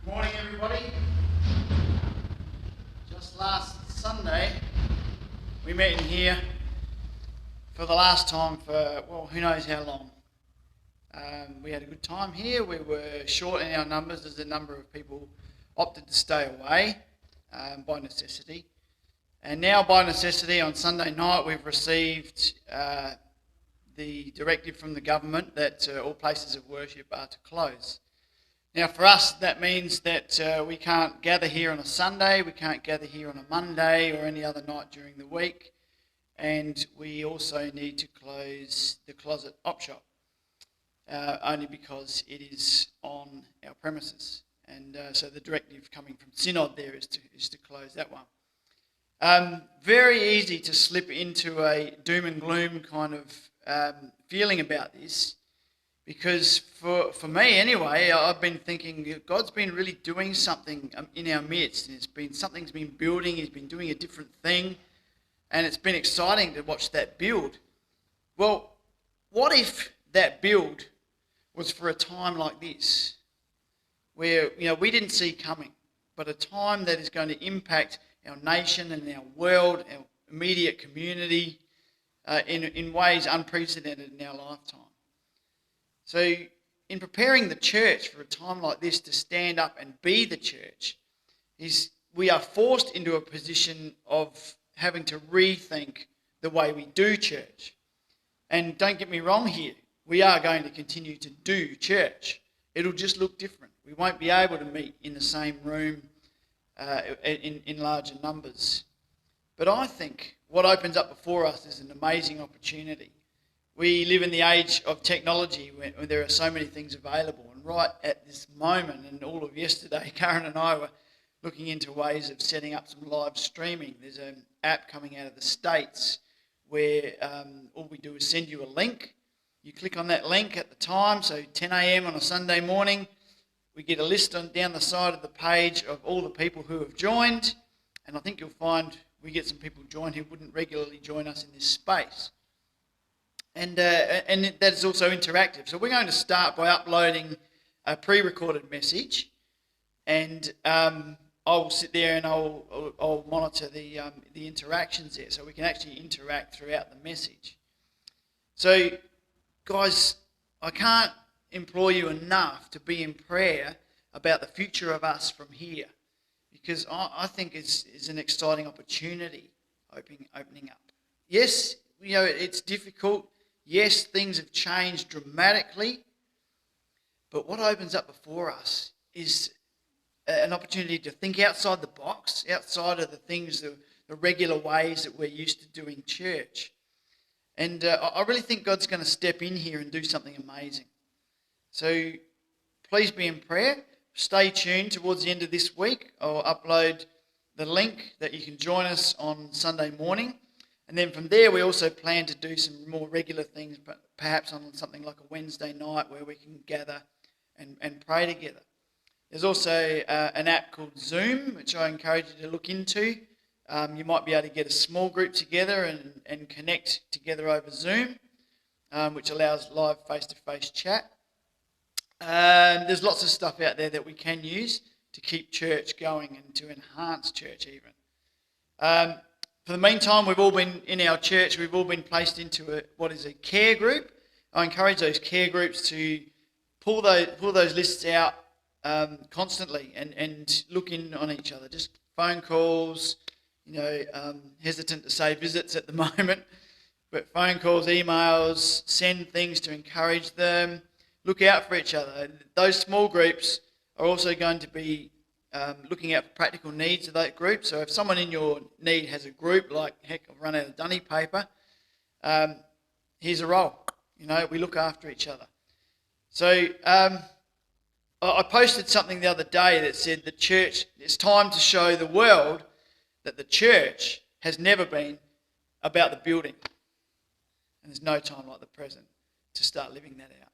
Good morning, everybody. Just last Sunday, we met in here for the last time for, well, who knows how long. We had a good time here. We were short in our numbers as a number of people opted to stay away by necessity. And now, by necessity, on Sunday night, we've received the directive from the government that all places of worship are to close. Now, for us, that means that we can't gather here on a Sunday, we can't gather here on a Monday or any other night during the week, and we also need to close the closet op shop, only because it is on our premises. And so the directive coming from Synod there is to close that one. Very easy to slip into a doom and gloom kind of feeling about this. Because for me anyway, I've been thinking God's been really doing something in our midst. And something's been building, he's been doing a different thing. And it's been exciting to watch that build. Well, what if that build was for a time like this? Where we didn't see coming, but a time that is going to impact our nation and our world, our immediate community, in ways unprecedented in our lifetime. So in preparing the church for a time like this to stand up and be the church, we are forced into a position of having to rethink the way we do church. And don't get me wrong here, we are going to continue to do church. It'll just look different. We won't be able to meet in the same room in larger numbers. But I think what opens up before us is an amazing opportunity. We live in the age of technology where there are so many things available. And right at this moment, and all of yesterday, Karen and I were looking into ways of setting up some live streaming. There's an app coming out of the States where all we do is send you a link. You click on that link at the time, so 10 a.m. on a Sunday morning, we get a list down the side of the page of all the people who have joined. And I think you'll find we get some people join who wouldn't regularly join us in this space. And that is also interactive. So we're going to start by uploading a pre-recorded message, and I'll sit there and I'll monitor the interactions there, so we can actually interact throughout the message. So, guys, I can't implore you enough to be in prayer about the future of us from here, because I think it's an exciting opportunity opening up. Yes, it's difficult. Yes, things have changed dramatically, but what opens up before us is an opportunity to think outside the box, outside of the things, the regular ways that we're used to doing church. And I really think God's going to step in here and do something amazing. So please be in prayer. Stay tuned towards the end of this week. I'll upload the link that you can join us on Sunday morning. And then from there, we also plan to do some more regular things, but perhaps on something like a Wednesday night where we can gather and pray together. There's also an app called Zoom, which I encourage you to look into. You might be able to get a small group together and connect together over Zoom, which allows live face-to-face chat. There's lots of stuff out there that we can use to keep church going and to enhance church even. For the meantime, we've all been in our church, we've all been placed into what is a care group. I encourage those care groups to pull those lists out constantly and look in on each other. Just phone calls, hesitant to say visits at the moment, but phone calls, emails, send things to encourage them. Look out for each other. Those small groups are also going to be looking out for practical needs of that group. So if someone in your need has a group, like, heck, I've run out of dunny paper, here's a role. We look after each other. So I posted something the other day that said the church, it's time to show the world that the church has never been about the building. And there's no time like the present to start living that out.